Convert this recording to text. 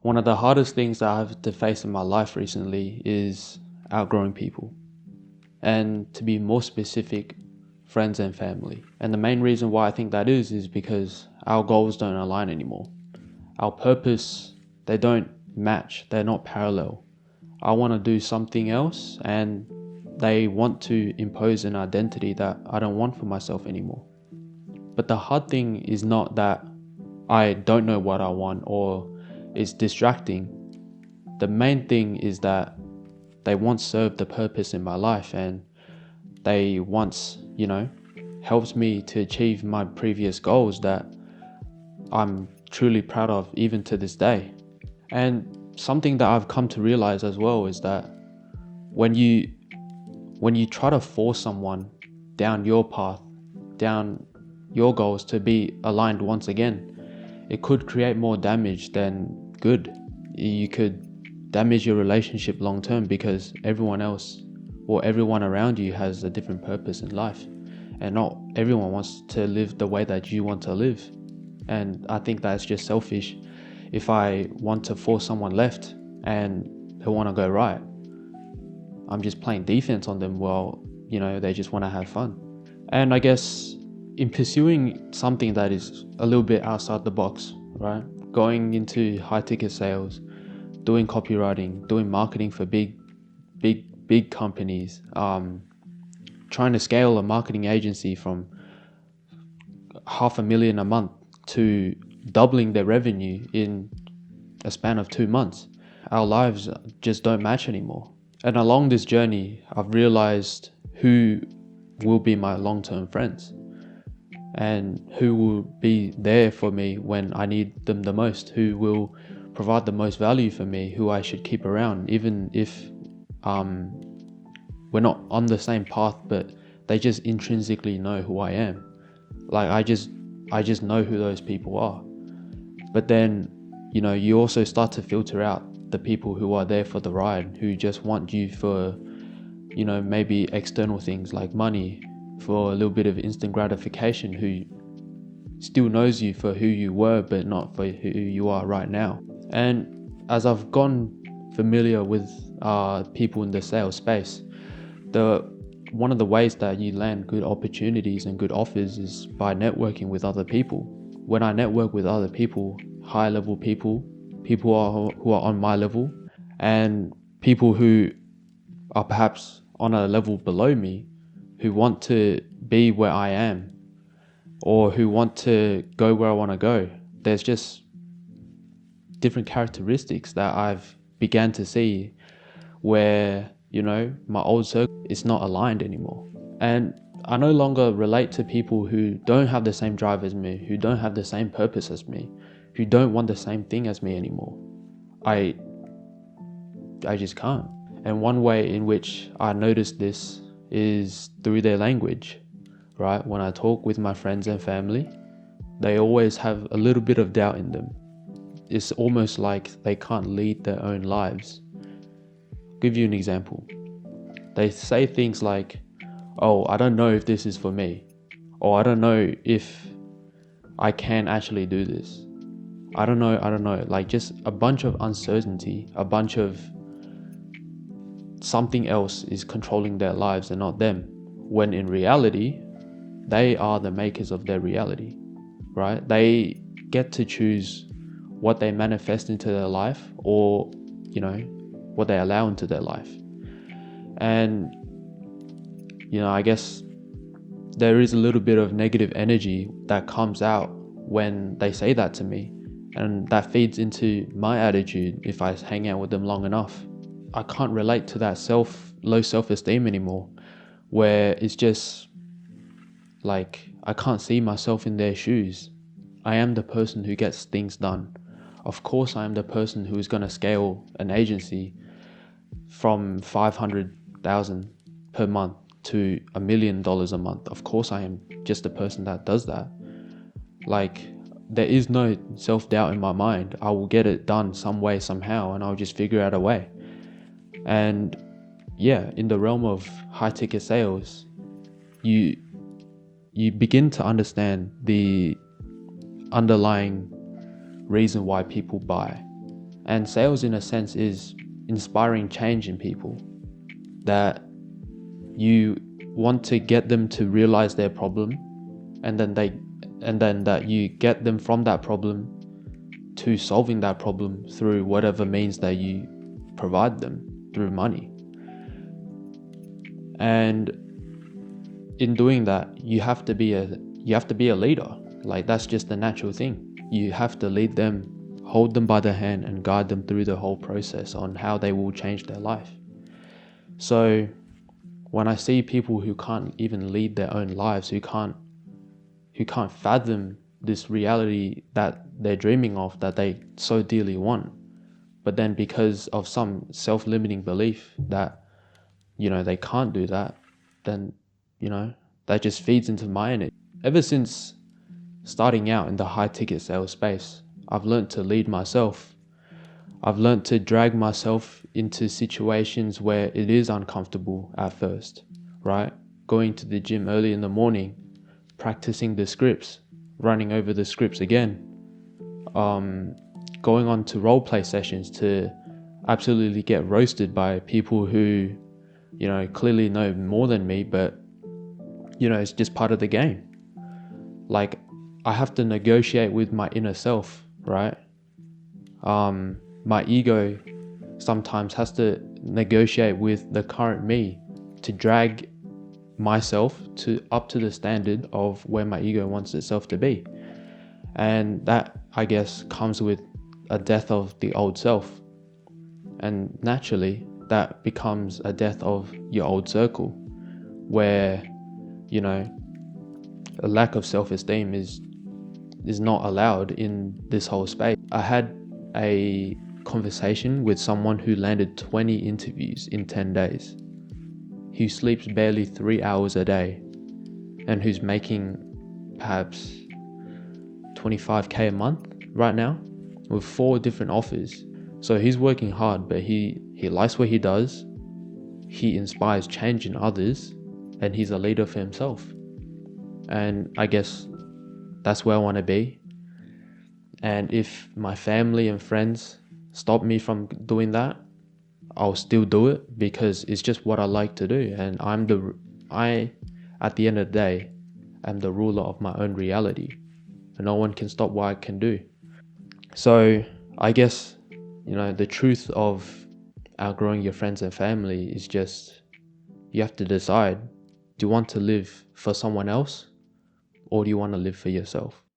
One of the hardest things that I've had to face in my life recently is outgrowing people. And to be more specific, friends and family. And the main reason why I think that is because our goals don't align anymore. Our purpose, they don't match, they're not parallel. I want to do something else and they want to impose an identity that I don't want for myself anymore. But the hard thing is not that I don't know what I want or it's distracting. The main thing is that they once served the purpose in my life and they once, helped me to achieve my previous goals that I'm truly proud of even to this day. And something that I've come to realize as well is that when you try to force someone down your path, down your goals to be aligned once again, it could create more damage than good. You could damage your relationship long term because everyone else or everyone around you has a different purpose in life, and not everyone wants to live the way that you want to live. And I think that's just selfish. If I want to force someone left and they want to go right, I'm just playing defense on them while they just want to have fun. And I guess in pursuing something that is a little bit outside the box, right? Going into high ticket sales, doing copywriting, doing marketing for big companies, trying to scale a marketing agency from $500,000 a month to doubling their revenue in a span of 2 months. Our lives just don't match anymore. And along this journey, I've realized who will be my long-term friends and who will be there for me when I need them the most, who will provide the most value for me, who I should keep around, even if we're not on the same path, but they just intrinsically know who I am. Like I just know who those people are. But then, you also start to filter out the people who are there for the ride, who just want you for, maybe external things like money, for a little bit of instant gratification, who still knows you for who you were, but not for who you are right now. And as I've gone familiar with people in the sales space, one of the ways that you land good opportunities and good offers is by networking with other people. When I network with other people, high level people who are on my level, and people who are perhaps on a level below me, who want to be where I am or who want to go where I want to go, there's just different characteristics that I've began to see where, my old circle is not aligned anymore. And I no longer relate to people who don't have the same drive as me, who don't have the same purpose as me, who don't want the same thing as me anymore. I just can't. And one way in which I notice this is through their language, right? When I talk with my friends and family, they always have a little bit of doubt in them. It's almost like they can't lead their own lives. I'll give you an example. They say things like, "Oh, I don't know if this is for me," or "I don't know if I can actually do this. I don't know." Like just a bunch of uncertainty, a bunch of something else is controlling their lives and not them. When in reality, they are the makers of their reality, right? They get to choose what they manifest into their life or, what they allow into their life. And, I guess there is a little bit of negative energy that comes out when they say that to me. And that feeds into my attitude if I hang out with them long enough. I can't relate to that low self-esteem anymore, where it's just like I can't see myself in their shoes. I am the person who gets things done. Of course I am the person who is going to scale an agency from 500,000 per month to $1 million a month. Of course I am just the person that does that. Like there is no self-doubt in my mind. I will get it done some way, somehow, and I'll just figure out a way. And yeah, in the realm of high ticket sales, you begin to understand the underlying reason why people buy. And sales, in a sense, is inspiring change in people, that you want to get them to realize their problem, and then that you get them from that problem to solving that problem through whatever means that you provide them through money. And in doing that, you have to be a leader. Like, that's just the natural thing. You have to lead them, hold them by the hand, and guide them through the whole process on how they will change their life. So when I see people who can't even lead their own lives, who can't fathom this reality that they're dreaming of, that they so dearly want, but then because of some self-limiting belief that, they can't do that, then, that just feeds into my energy. Ever since starting out in the high ticket sales space, I've learned to lead myself. I've learned to drag myself into situations where it is uncomfortable at first, right? Going to the gym early in the morning, practicing the scripts, running over the scripts again, going on to role play sessions to absolutely get roasted by people who, clearly know more than me, but, it's just part of the game. Like, I have to negotiate with my inner self, right? My ego sometimes has to negotiate with the current me to drag myself up to the standard of where my ego wants itself to be. And that, I guess, comes with a death of the old self. And naturally, that becomes a death of your old circle, where, a lack of self-esteem is not allowed in this whole space. I had a conversation with someone who landed 20 interviews in 10 days, who sleeps barely 3 hours a day, and who's making perhaps 25k a month right now with 4 different offers. So he's working hard, but he likes what he does. He inspires change in others, and he's a leader for himself. And I guess that's where I want to be. And if my family and friends stop me from doing that, I'll still do it, because it's just what I like to do. And I, at the end of the day, am the ruler of my own reality, and no one can stop what I can do. So I guess, the truth of outgrowing your friends and family is just, you have to decide, do you want to live for someone else, or do you want to live for yourself?